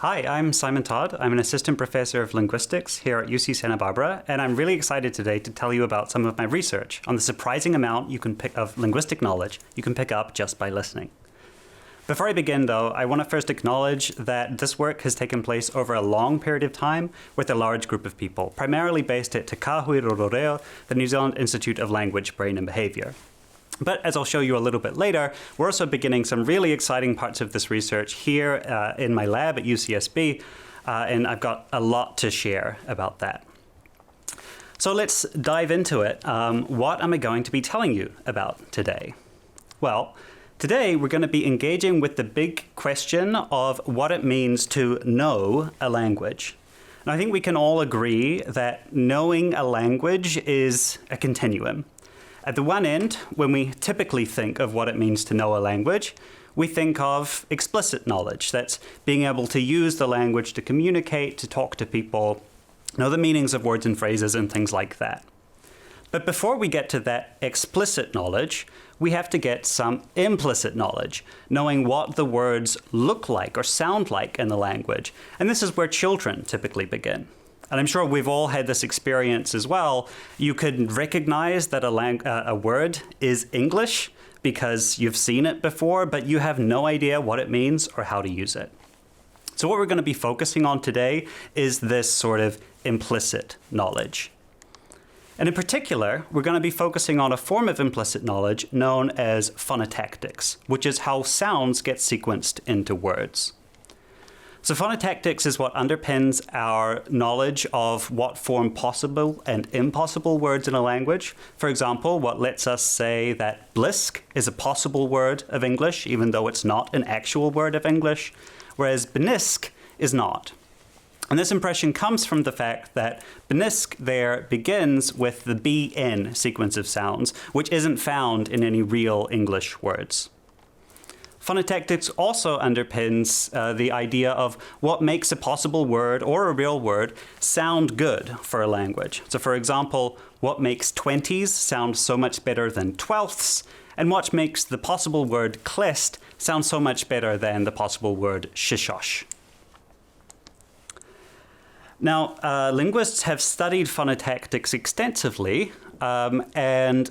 Hi, I'm Simon Todd. I'm an assistant professor of linguistics here at UC Santa Barbara, and I'm really excited today to tell you about some of my research on the surprising amount of linguistic knowledge you can pick up just by listening. Before I begin, though, I want to first acknowledge that this work has taken place over a long period of time with a large group of people, primarily based at Te Kahui Rororeo, the New Zealand Institute of Language, Brain and Behaviour. But as I'll show you a little bit later, we're also beginning some really exciting parts of this research here in my lab at UCSB, and I've got a lot to share about that. So let's dive into it. What am I going to be telling you about today? Well, today we're going to be engaging with the big question of what it means to know a language. And I think we can all agree that knowing a language is a continuum. At the one end, when we typically think of what it means to know a language, we think of explicit knowledge. That's being able to use the language to communicate, to talk to people, know the meanings of words and phrases and things like that. But before we get to that explicit knowledge, we have to get some implicit knowledge, knowing what the words look like or sound like in the language. And this is where children typically begin. And I'm sure we've all had this experience as well. You could recognize that a word is English because you've seen it before, but you have no idea what it means or how to use it. So what we're going to be focusing on today is this sort of implicit knowledge. And in particular, we're going to be focusing on a form of implicit knowledge known as phonotactics, which is how sounds get sequenced into words. So phonotactics is what underpins our knowledge of what form possible and impossible words in a language. For example, what lets us say that blisk is a possible word of English, even though it's not an actual word of English, whereas benisk is not. And this impression comes from the fact that benisk there begins with the BN sequence of sounds, which isn't found in any real English words. Phonotactics also underpins the idea of what makes a possible word or a real word sound good for a language. So for example, what makes 20s sound so much better than twelfths, and what makes the possible word clest sound so much better than the possible word shishosh. Now, linguists have studied phonotactics extensively and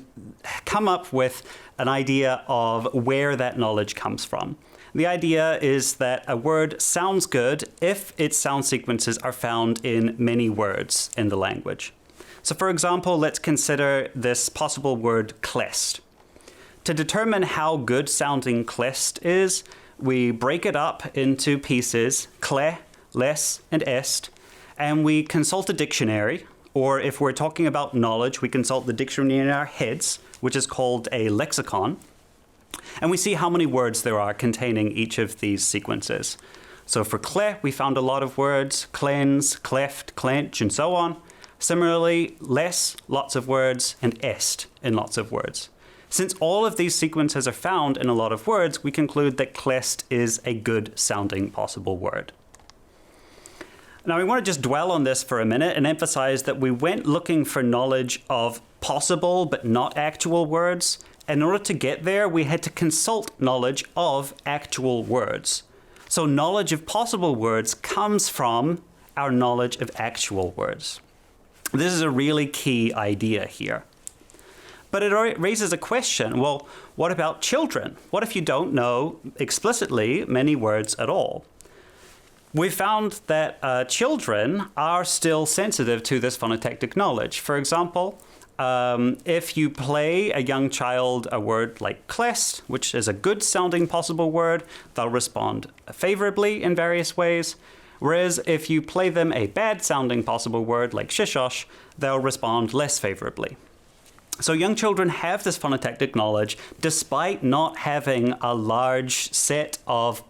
come up with an idea of where that knowledge comes from. The idea is that a word sounds good if its sound sequences are found in many words in the language. So for example, let's consider this possible word clest. To determine how good sounding clest is, we break it up into pieces, cle, les, and est, and we consult a dictionary, or if we're talking about knowledge, we consult the dictionary in our heads, which is called a lexicon, and we see how many words there are containing each of these sequences. So for cle, we found a lot of words, cleanse, cleft, clench, and so on. Similarly, les, lots of words, and est in lots of words. Since all of these sequences are found in a lot of words, we conclude that clest is a good sounding possible word. Now, we want to just dwell on this for a minute and emphasize that we went looking for knowledge of possible but not actual words. In order to get there, we had to consult knowledge of actual words. So knowledge of possible words comes from our knowledge of actual words. This is a really key idea here. But it raises a question, well, what about children? What if you don't know explicitly many words at all? We found that children are still sensitive to this phonotactic knowledge. For example, if you play a young child a word like clest, which is a good sounding possible word, they'll respond favorably in various ways. Whereas if you play them a bad sounding possible word like shishosh, they'll respond less favorably. So young children have this phonotactic knowledge despite not having a large set of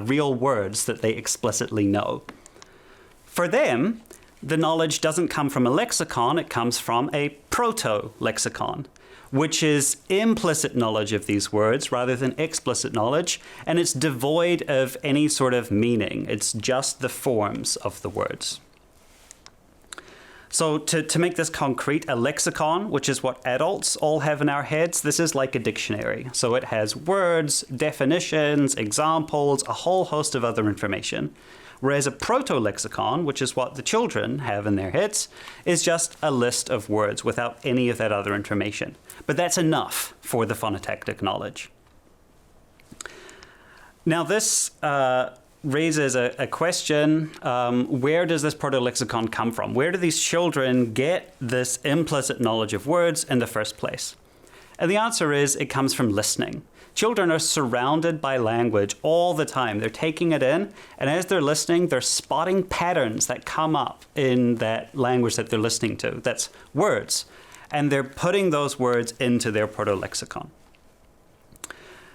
real words that they explicitly know. For them, the knowledge doesn't come from a lexicon, it comes from a proto-lexicon, which is implicit knowledge of these words rather than explicit knowledge, and it's devoid of any sort of meaning. It's just the forms of the words. So to make this concrete, a lexicon, which is what adults all have in our heads, this is like a dictionary. So it has words, definitions, examples, a whole host of other information. Whereas a protolexicon, which is what the children have in their heads, is just a list of words without any of that other information. But that's enough for the phonotactic knowledge. Now this raises a question, where does this protolexicon come from? Where do these children get this implicit knowledge of words in the first place? And the answer is it comes from listening. Children are surrounded by language all the time. They're taking it in, and as they're listening, they're spotting patterns that come up in that language that they're listening to. That's words. And they're putting those words into their protolexicon.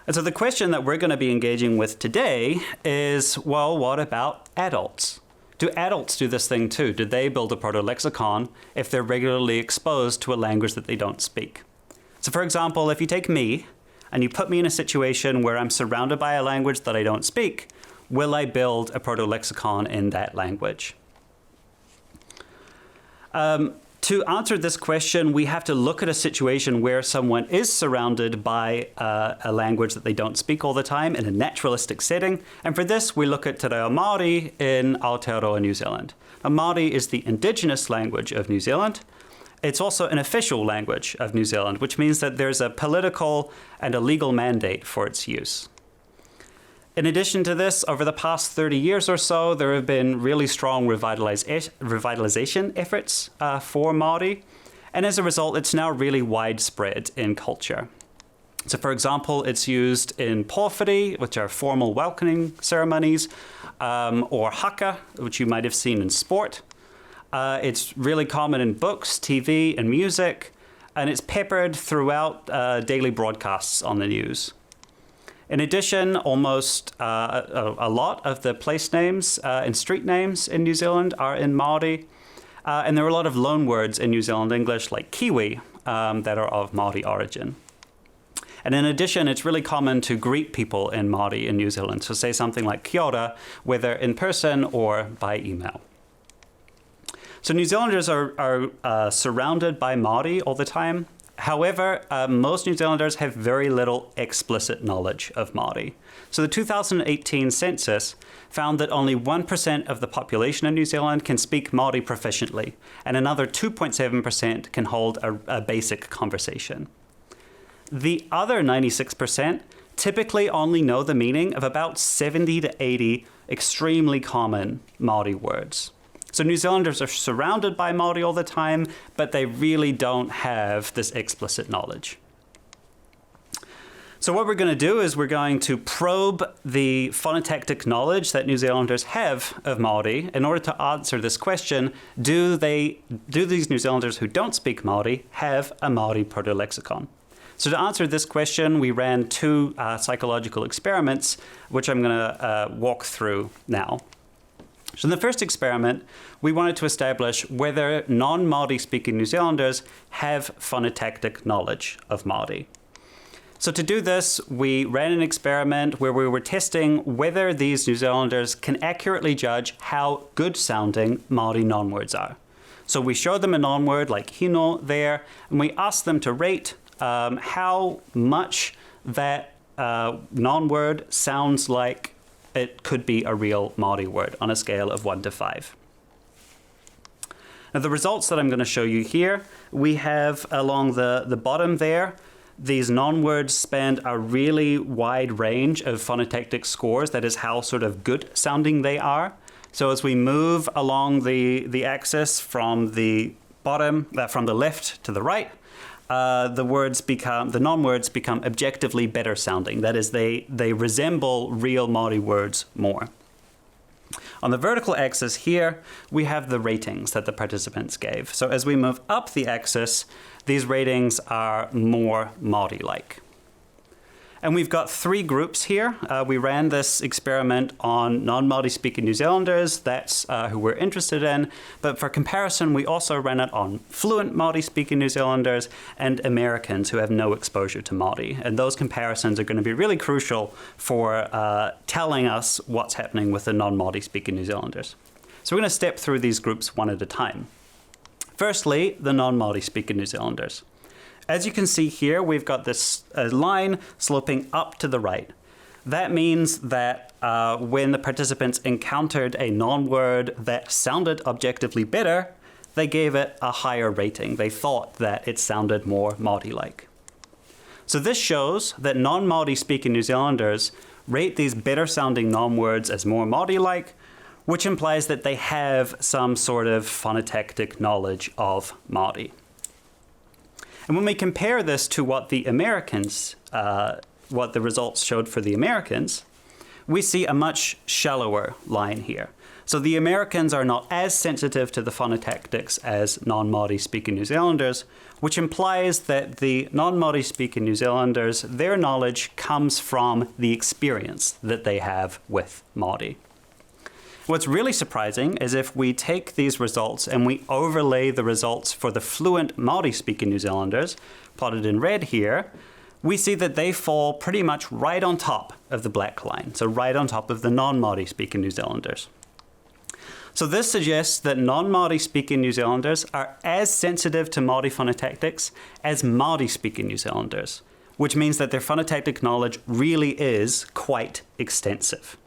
And so the question that we're going to be engaging with today is, well, what about adults? Do adults do this thing too? Do they build a protolexicon if they're regularly exposed to a language that they don't speak? So for example, if you take me and you put me in a situation where I'm surrounded by a language that I don't speak, will I build a protolexicon in that language? To answer this question, we have to look at a situation where someone is surrounded by a language that they don't speak all the time in a naturalistic setting. And for this, we look at Te Reo Māori in Aotearoa, New Zealand. Now, Māori is the indigenous language of New Zealand. It's also an official language of New Zealand, which means that there's a political and a legal mandate for its use. In addition to this, over the past 30 years or so, there have been really strong revitalization efforts for Māori. And as a result, it's now really widespread in culture. So for example, it's used in pōwhiri, which are formal welcoming ceremonies, or haka, which you might have seen in sport. It's really common in books, TV, and music, and it's peppered throughout daily broadcasts on the news. In addition, almost a lot of the place names and street names in New Zealand are in Māori. And there are a lot of loanwords in New Zealand English, like Kiwi, that are of Māori origin. And in addition, it's really common to greet people in Māori in New Zealand. So say something like kia ora, whether in person or by email. So New Zealanders are surrounded by Māori all the time. However, most New Zealanders have very little explicit knowledge of Māori. So the 2018 census found that only 1% of the population in New Zealand can speak Māori proficiently, and another 2.7% can hold a basic conversation. The other 96% typically only know the meaning of about 70 to 80 extremely common Māori words. So New Zealanders are surrounded by Māori all the time, but they really don't have this explicit knowledge. So what we're going to do is we're going to probe the phonotactic knowledge that New Zealanders have of Māori in order to answer this question: do these New Zealanders who don't speak Māori have a Māori protolexicon? So to answer this question, we ran two psychological experiments, which I'm going to walk through now. So in the first experiment, we wanted to establish whether non-Māori speaking New Zealanders have phonotactic knowledge of Māori. So to do this, we ran an experiment where we were testing whether these New Zealanders can accurately judge how good sounding Māori non-words are. So we showed them a non-word like hino there, and we asked them to rate how much that non-word sounds like it could be a real Māori word on a scale of 1 to 5. Now the results that I'm going to show you here, we have along the bottom there, these non-words spanned a really wide range of phonotactic scores. That is how sort of good sounding they are. So as we move along the axis from the bottom, from the left to the right, the non-words become objectively better sounding. That is, they resemble real Māori words more. On the vertical axis here, we have the ratings that the participants gave. So as we move up the axis, these ratings are more Māori-like. And we've got three groups here. We ran this experiment on non-Māori speaking New Zealanders. That's who we're interested in. But for comparison, we also ran it on fluent Māori speaking New Zealanders and Americans who have no exposure to Māori. And those comparisons are going to be really crucial for telling us what's happening with the non-Māori speaking New Zealanders. So we're going to step through these groups one at a time. Firstly, the non-Māori speaking New Zealanders. As you can see here, we've got this line sloping up to the right. That means that when the participants encountered a non-word that sounded objectively better, they gave it a higher rating. They thought that it sounded more Māori-like. So this shows that non-Māori speaking New Zealanders rate these better sounding non-words as more Māori-like, which implies that they have some sort of phonotactic knowledge of Māori. And when we compare this to what the Americans, what the results showed for the Americans, we see a much shallower line here. So the Americans are not as sensitive to the phonotactics as non-Māori speaking New Zealanders, which implies that the non-Māori speaking New Zealanders, their knowledge comes from the experience that they have with Māori. What's really surprising is if we take these results and we overlay the results for the fluent Māori speaking New Zealanders, plotted in red here, we see that they fall pretty much right on top of the black line, so right on top of the non-Māori speaking New Zealanders. So this suggests that non-Māori speaking New Zealanders are as sensitive to Māori phonotactics as Māori speaking New Zealanders, which means that their phonotactic knowledge really is quite extensive.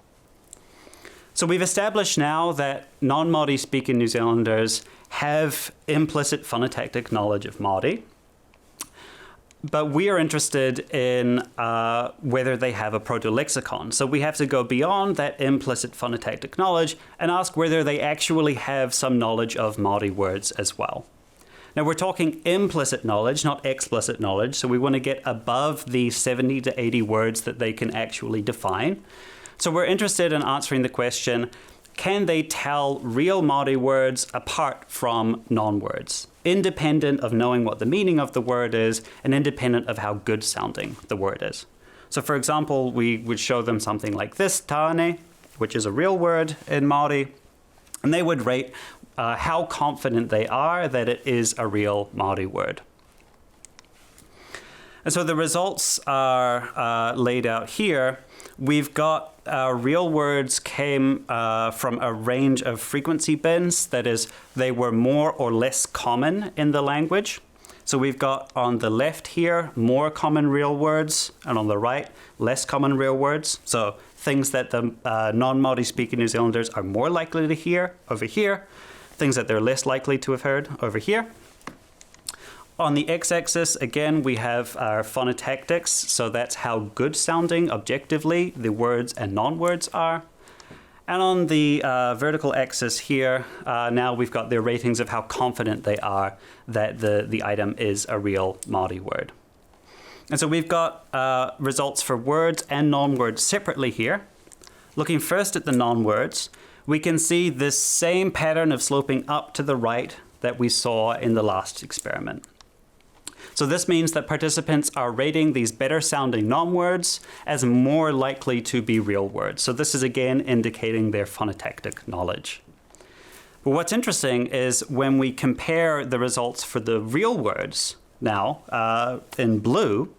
So we've established now that non-Māori speaking New Zealanders have implicit phonotactic knowledge of Māori, but we are interested in whether they have a protolexicon. So we have to go beyond that implicit phonotactic knowledge and ask whether they actually have some knowledge of Māori words as well. Now we're talking implicit knowledge, not explicit knowledge, so we want to get above the 70 to 80 words that they can actually define. So we're interested in answering the question, can they tell real Māori words apart from non-words, independent of knowing what the meaning of the word is and independent of how good sounding the word is? So for example, we would show them something like this, tāne, which is a real word in Māori, and they would rate how confident they are that it is a real Māori word. And so the results are laid out here. We've got real words came from a range of frequency bins. That is, they were more or less common in the language. So we've got on the left here, more common real words, and on the right, less common real words. So things that the non-Māori speaking New Zealanders are more likely to hear over here, things that they're less likely to have heard over here. On the x-axis, again, we have our phonotactics, so that's how good sounding objectively the words and non-words are. And on the vertical axis here, now we've got their ratings of how confident they are that the item is a real Māori word. And so we've got results for words and non-words separately here. Looking first at the non-words, we can see this same pattern of sloping up to the right that we saw in the last experiment. So this means that participants are rating these better sounding non-words as more likely to be real words. So this is again indicating their phonotactic knowledge. But what's interesting is when we compare the results for the real words now in blue,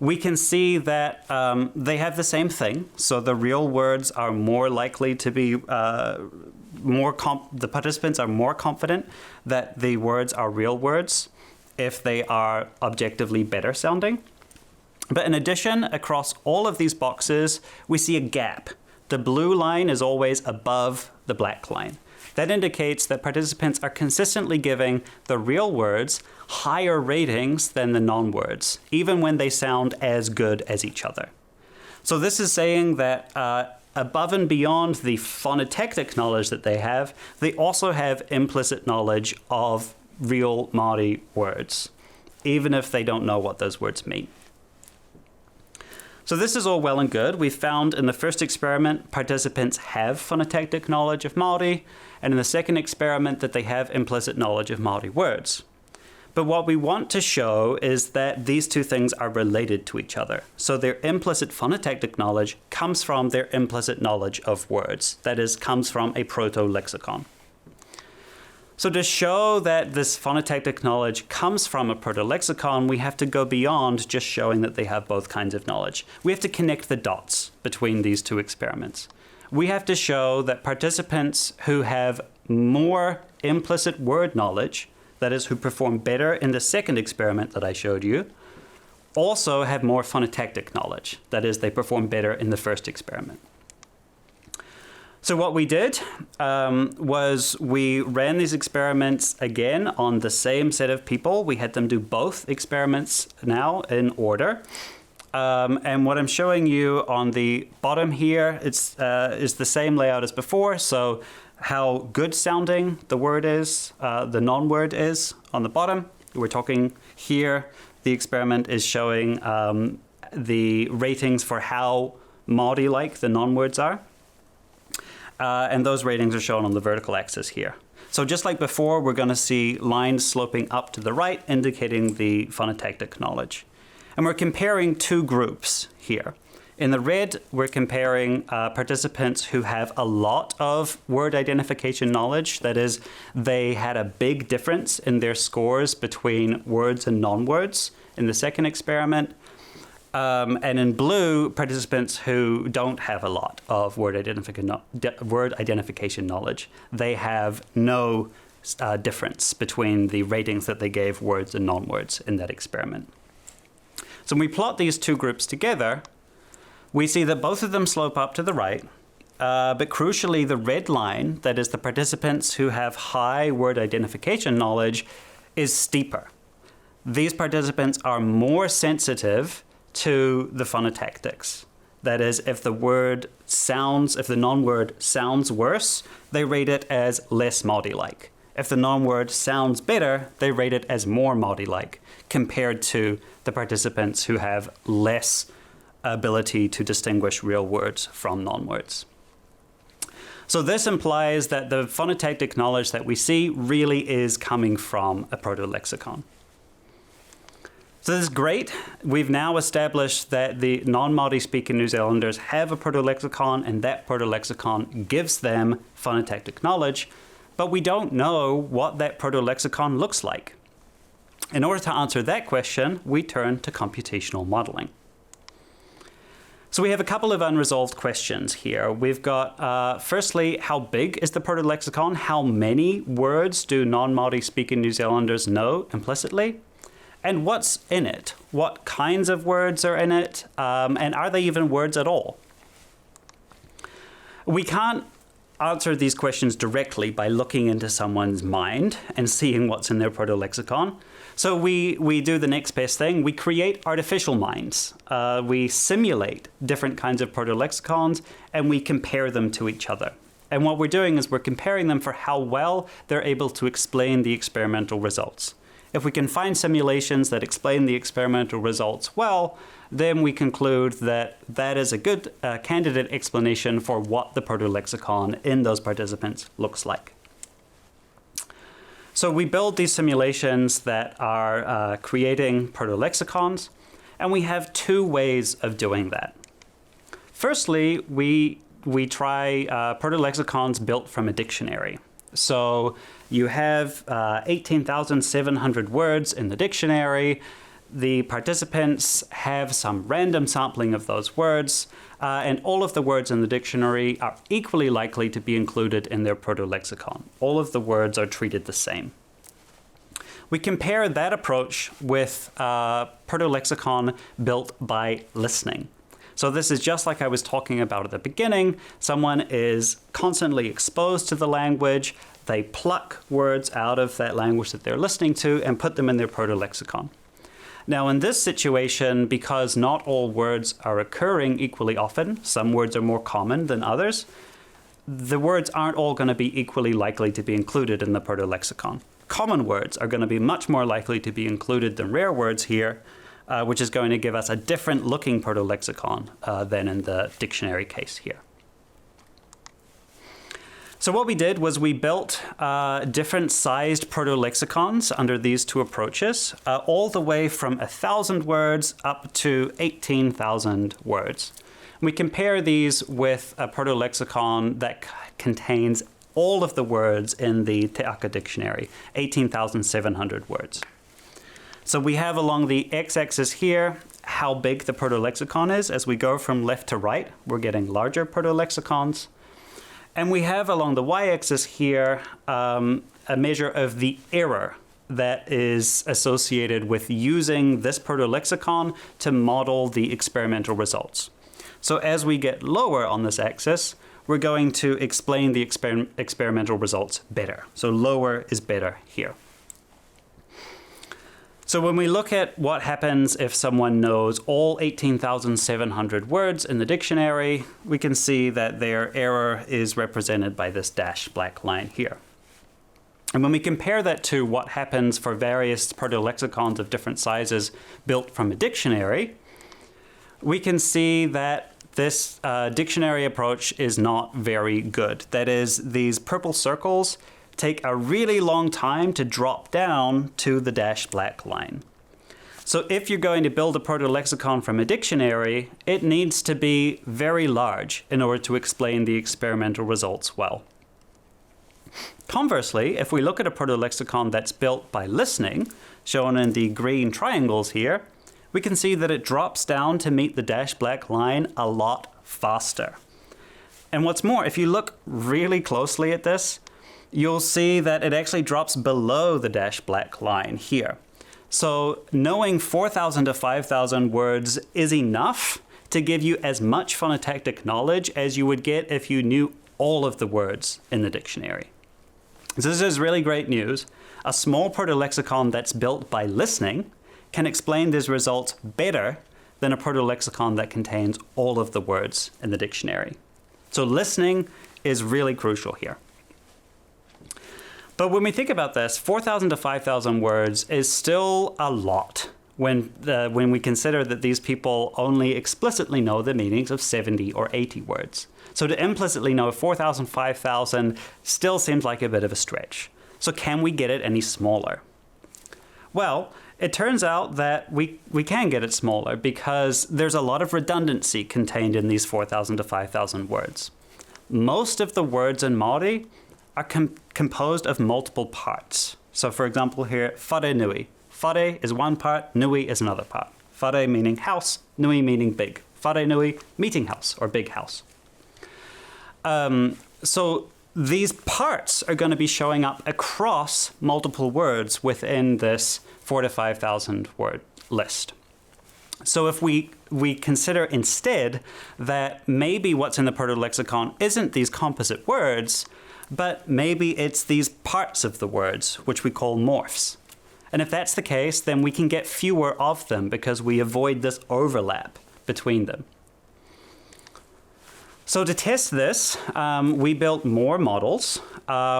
we can see that they have the same thing. So the real words are more likely to be the participants are more confident that the words are real words if they are objectively better sounding. But in addition, across all of these boxes, we see a gap. The blue line is always above the black line. That indicates that participants are consistently giving the real words higher ratings than the non-words, even when they sound as good as each other. So this is saying that above and beyond the phonotactic knowledge that they also have implicit knowledge of real Māori words, even if they don't know what those words mean. So this is all well and good. We found in the first experiment participants have phonotactic knowledge of Māori, and in the second experiment that they have implicit knowledge of Māori words. But what we want to show is that these two things are related to each other. So their implicit phonotactic knowledge comes from their implicit knowledge of words. That is, comes from a protolexicon. So to show that this phonotactic knowledge comes from a protolexicon, we have to go beyond just showing that they have both kinds of knowledge. We have to connect the dots between these two experiments. We have to show that participants who have more implicit word knowledge, that is, who perform better in the second experiment that I showed you, also have more phonotactic knowledge. That is, they perform better in the first experiment. So what we did was we ran these experiments again on the same set of people. We had them do both experiments now in order. And what I'm showing you on the bottom here is the same layout as before. So how good sounding the word is, the non-word is on the bottom. We're talking here, the experiment is showing the ratings for how Māori-like the non-words are. And those ratings are shown on the vertical axis here. So just like before, we're going to see lines sloping up to the right, indicating the phonotactic knowledge. And we're comparing two groups here. In the red, we're comparing participants who have a lot of word identification knowledge. That is, they had a big difference in their scores between words and non-words in the second experiment. And in blue, participants who don't have a lot of word identification knowledge. They have no difference between the ratings that they gave words and non-words in that experiment. So when we plot these two groups together, we see that both of them slope up to the right, but crucially the red line, that is the participants who have high word identification knowledge, is steeper. These participants are more sensitive to the phonotactics. That is, if the non-word sounds worse, they rate it as less Māori-like. If the non-word sounds better, they rate it as more Māori-like, compared to the participants who have less ability to distinguish real words from non-words. So this implies that the phonotactic knowledge that we see really is coming from a protolexicon. So this is great. We've now established that the non-Māori speaking New Zealanders have a protolexicon, and that protolexicon gives them phonotactic knowledge, but we don't know what that protolexicon looks like. In order to answer that question, we turn to computational modeling. So we have a couple of unresolved questions here. We've got, firstly, how big is the protolexicon? How many words do non-Māori speaking New Zealanders know implicitly? And what's in it? What kinds of words are in it? And are they even words at all? We can't answer these questions directly by looking into someone's mind and seeing what's in their protolexicon. So we do the next best thing. We create artificial minds. We simulate different kinds of protolexicons, and we compare them to each other. And what we're doing is we're comparing them for how well they're able to explain the experimental results. If we can find simulations that explain the experimental results well, then we conclude that that is a good candidate explanation for what the protolexicon in those participants looks like. So we build these simulations that are creating protolexicons, and we have two ways of doing that. Firstly, we try protolexicons built from a dictionary. So you have 18,700 words in the dictionary. The participants have some random sampling of those words, and all of the words in the dictionary are equally likely to be included in their protolexicon. All of the words are treated the same. We compare that approach with protolexicon built by listening. So this is just like I was talking about at the beginning. Someone is constantly exposed to the language. They pluck words out of that language that they're listening to and put them in their protolexicon. Now, in this situation, because not all words are occurring equally often, some words are more common than others, the words aren't all going to be equally likely to be included in the protolexicon. Common words are going to be much more likely to be included than rare words here, which is going to give us a different looking protolexicon than in the dictionary case here. So what we did was we built different sized protolexicons under these two approaches, all the way from 1,000 words up to 18,000 words. We compare these with a protolexicon that contains all of the words in the Te Aka dictionary, 18,700 words. So we have along the x-axis here how big the protolexicon is. As we go from left to right, we're getting larger protolexicons. And we have along the y-axis here a measure of the error that is associated with using this Protolexicon to model the experimental results. So as we get lower on this axis, we're going to explain the experimental results better. So lower is better here. So when we look at what happens if someone knows all 18,700 words in the dictionary, we can see that their error is represented by this dashed black line here. And when we compare that to what happens for various protolexicons of different sizes built from a dictionary, we can see that this dictionary approach is not very good. That is, these purple circles take a really long time to drop down to the dashed black line. So if you're going to build a protolexicon from a dictionary, it needs to be very large in order to explain the experimental results well. Conversely, if we look at a protolexicon that's built by listening, shown in the green triangles here, we can see that it drops down to meet the dashed black line a lot faster. And what's more, if you look really closely at this, you'll see that it actually drops below the dashed black line here. So knowing 4,000 to 5,000 words is enough to give you as much phonotactic knowledge as you would get if you knew all of the words in the dictionary. So this is really great news. A small protolexicon that's built by listening can explain these results better than a protolexicon that contains all of the words in the dictionary. So listening is really crucial here. But when we think about this, 4,000 to 5,000 words is still a lot when we consider that these people only explicitly know the meanings of 70 or 80 words. So to implicitly know 4,000, 5,000 still seems like a bit of a stretch. So can we get it any smaller? Well, it turns out that we can get it smaller because there's a lot of redundancy contained in these 4,000 to 5,000 words. Most of the words in Māori are composed of multiple parts. So for example here, whare nui. Whare is one part, nui is another part. Whare meaning house, nui meaning big. Whare nui, meeting house or big house. So these parts are going to be showing up across multiple words within this 4,000 to 5,000 word list. So if we consider instead that maybe what's in the protolexicon isn't these composite words, but maybe it's these parts of the words, which we call morphs. And if that's the case, then we can get fewer of them because we avoid this overlap between them. So to test this, we built more models,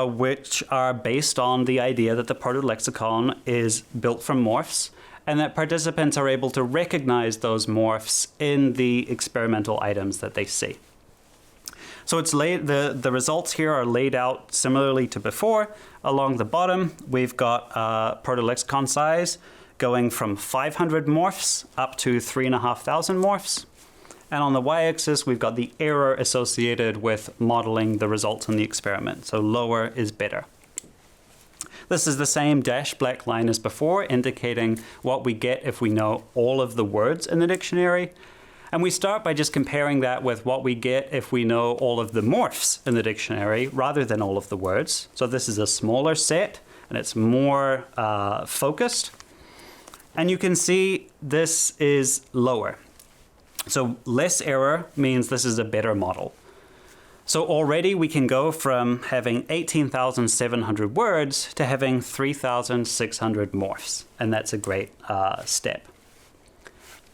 which are based on the idea that the protolexicon is built from morphs and that participants are able to recognize those morphs in the experimental items that they see. So it's the results here are laid out similarly to before. Along the bottom, we've got protolexicon size going from 500 morphs up to 3,500 morphs. And on the y-axis, we've got the error associated with modeling the results in the experiment. So lower is better. This is the same dashed black line as before, indicating what we get if we know all of the words in the dictionary. And we start by just comparing that with what we get if we know all of the morphs in the dictionary rather than all of the words. So this is a smaller set and it's more focused. And you can see this is lower. So less error means this is a better model. So already we can go from having 18,700 words to having 3,600 morphs. And that's a great step.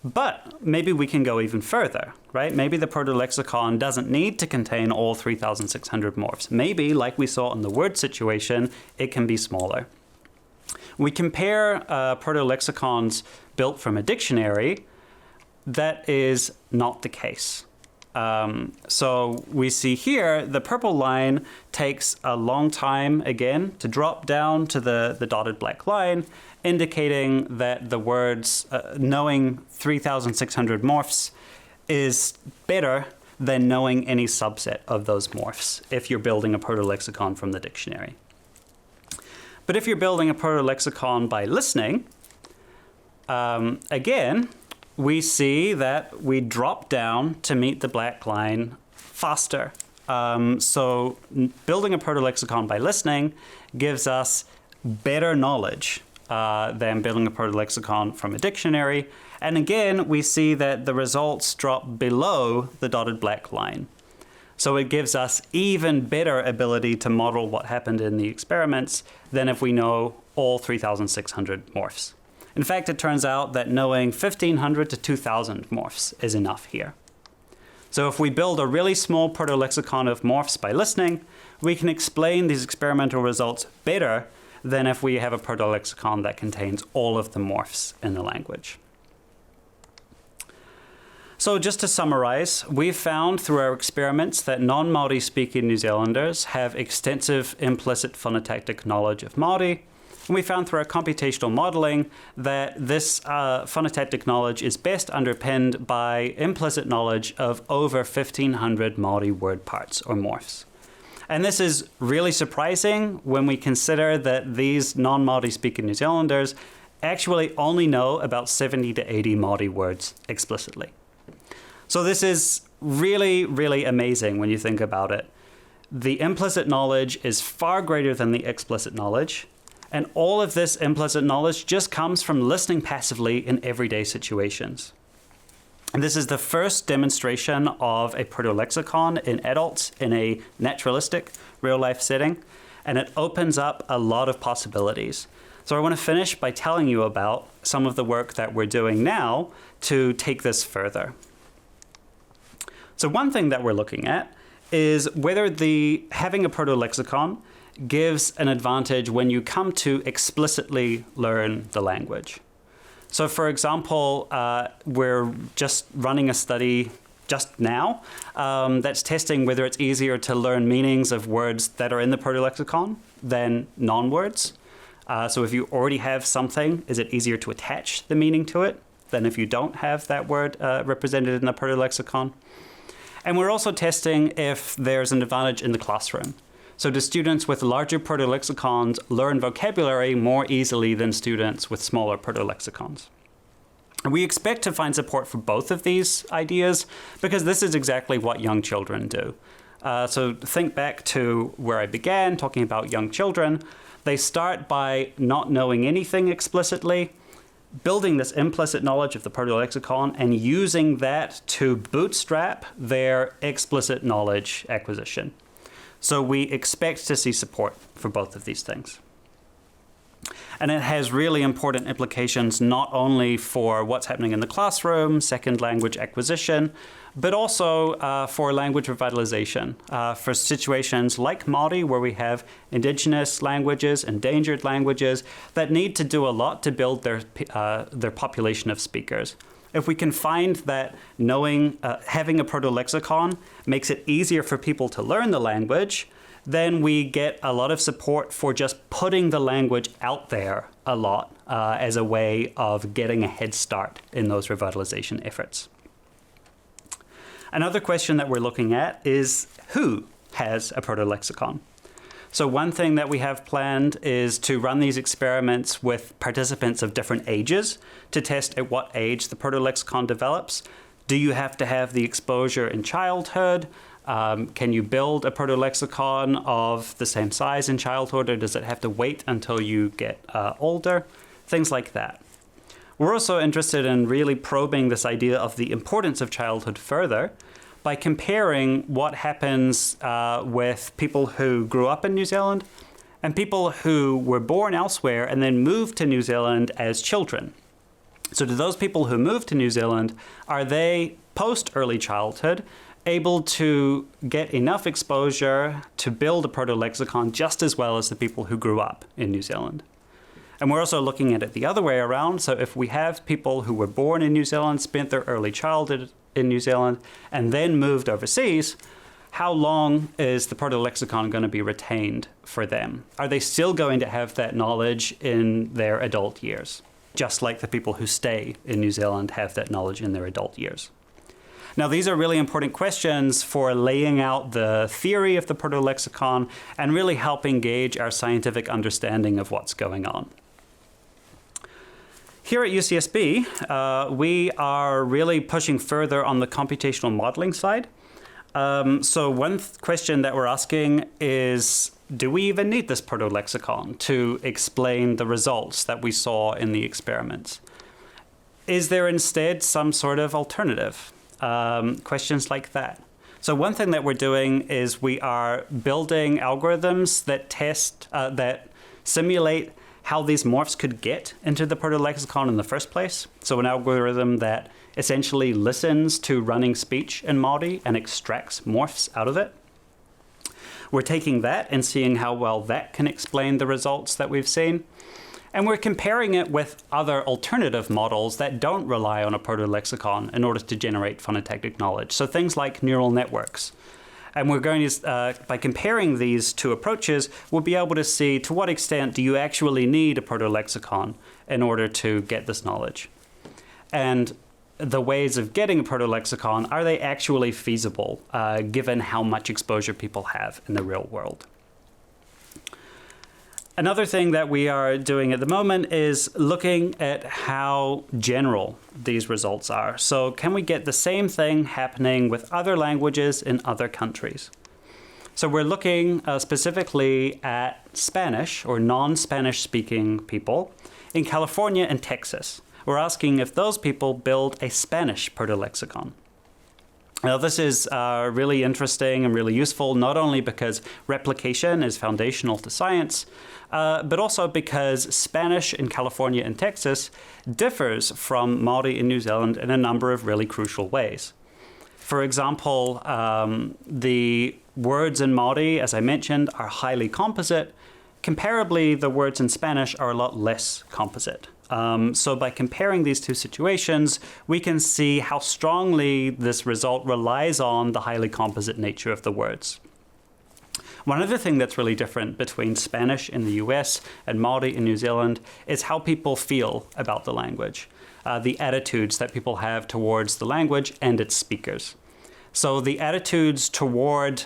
But maybe we can go even further, right? Maybe the protolexicon doesn't need to contain all 3,600 morphs. Maybe, like we saw in the word situation, it can be smaller. We compare protolexicons built from a dictionary. That is not the case. So we see here the purple line takes a long time again to drop down to the dotted black line, indicating that the words knowing 3,600 morphs is better than knowing any subset of those morphs if you're building a protolexicon from the dictionary. But if you're building a protolexicon by listening, again, we see that we drop down to meet the black line faster. So building a protolexicon by listening gives us better knowledge than building a protolexicon from a dictionary. And again, we see that the results drop below the dotted black line. So it gives us even better ability to model what happened in the experiments than if we know all 3,600 morphs. In fact, it turns out that knowing 1,500 to 2,000 morphs is enough here. So if we build a really small protolexicon of morphs by listening, we can explain these experimental results better than if we have a protolexicon that contains all of the morphs in the language. So just to summarize, we've found through our experiments that non-Māori speaking New Zealanders have extensive implicit phonotactic knowledge of Māori. And we found through our computational modeling that this phonotactic knowledge is best underpinned by implicit knowledge of over 1,500 Māori word parts or morphs. And this is really surprising when we consider that these non-Māori speaking New Zealanders actually only know about 70 to 80 Māori words explicitly. So this is really, really amazing when you think about it. The implicit knowledge is far greater than the explicit knowledge. And all of this implicit knowledge just comes from listening passively in everyday situations. And this is the first demonstration of a protolexicon in adults in a naturalistic, real-life setting. And it opens up a lot of possibilities. So I want to finish by telling you about some of the work that we're doing now to take this further. So one thing that we're looking at is whether having a protolexicon gives an advantage when you come to explicitly learn the language. So for example, we're just running a study just now that's testing whether it's easier to learn meanings of words that are in the protolexicon than non-words. So if you already have something, is it easier to attach the meaning to it than if you don't have that word represented in the protolexicon? And we're also testing if there's an advantage in the classroom. So do students with larger protolexicons learn vocabulary more easily than students with smaller protolexicons? And we expect to find support for both of these ideas because this is exactly what young children do. So think back to where I began talking about young children. They start by not knowing anything explicitly, building this implicit knowledge of the protolexicon and using that to bootstrap their explicit knowledge acquisition. So we expect to see support for both of these things. And it has really important implications not only for what's happening in the classroom, second language acquisition, but also for language revitalization, for situations like Māori, where we have indigenous languages, endangered languages, that need to do a lot to build their population of speakers. If we can find that having a protolexicon makes it easier for people to learn the language, then we get a lot of support for just putting the language out there a lot as a way of getting a head start in those revitalization efforts. Another question that we're looking at is who has a protolexicon? So one thing that we have planned is to run these experiments with participants of different ages to test at what age the protolexicon develops. Do you have to have the exposure in childhood? Can you build a protolexicon of the same size in childhood, or does it have to wait until you get older? Things like that. We're also interested in really probing this idea of the importance of childhood further by comparing what happens with people who grew up in New Zealand and people who were born elsewhere and then moved to New Zealand as children. So do those people who moved to New Zealand, are they post-early childhood able to get enough exposure to build a protolexicon just as well as the people who grew up in New Zealand? And we're also looking at it the other way around. So if we have people who were born in New Zealand, spent their early childhood in New Zealand, and then moved overseas, how long is the protolexicon going to be retained for them? Are they still going to have that knowledge in their adult years, just like the people who stay in New Zealand have that knowledge in their adult years? Now, these are really important questions for laying out the theory of the protolexicon and really helping gauge our scientific understanding of what's going on. Here at UCSB, we are really pushing further on the computational modeling side. So one question that we're asking is, do we even need this protolexicon to explain the results that we saw in the experiments? Is there instead some sort of alternative? Questions like that. So one thing that we're doing is we are building algorithms that that simulate how these morphs could get into the protolexicon in the first place. So an algorithm that essentially listens to running speech in Māori and extracts morphs out of it. We're taking that and seeing how well that can explain the results that we've seen. And we're comparing it with other alternative models that don't rely on a protolexicon in order to generate phonotactic knowledge. So things like neural networks. And we're going to, by comparing these two approaches, we'll be able to see to what extent do you actually need a protolexicon in order to get this knowledge. And the ways of getting a protolexicon, are they actually feasible given how much exposure people have in the real world? Another thing that we are doing at the moment is looking at how general these results are. So can we get the same thing happening with other languages in other countries? So we're looking specifically at Spanish or non-Spanish speaking people in California and Texas. We're asking if those people build a Spanish protolexicon. Now, this is really interesting and really useful, not only because replication is foundational to science, but also because Spanish in California and Texas differs from Māori in New Zealand in a number of really crucial ways. For example, the words in Māori, as I mentioned, are highly composite. Comparably, the words in Spanish are a lot less composite. So by comparing these two situations, we can see how strongly this result relies on the highly composite nature of the words. One other thing that's really different between Spanish in the US and Māori in New Zealand is how people feel about the language, the attitudes that people have towards the language and its speakers. So the attitudes toward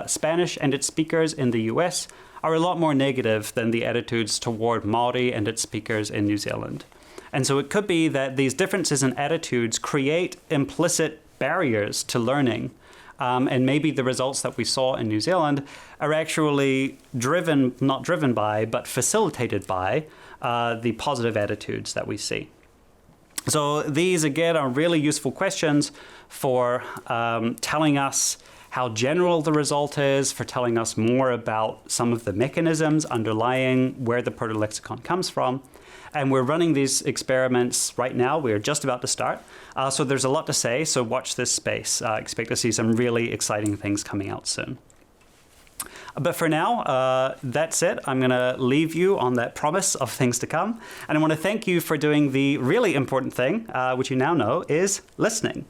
Spanish and its speakers in the US are a lot more negative than the attitudes toward Māori and its speakers in New Zealand. And so it could be that these differences in attitudes create implicit barriers to learning. And maybe the results that we saw in New Zealand are actually not driven by, but facilitated by the positive attitudes that we see. So these, again, are really useful questions for telling us how general the result is, for telling us more about some of the mechanisms underlying where the protolexicon comes from. And we're running these experiments right now. We're just about to start. So there's a lot to say, so watch this space. Expect to see some really exciting things coming out soon. But for now, that's it. I'm going to leave you on that promise of things to come. And I want to thank you for doing the really important thing, which you now know is listening.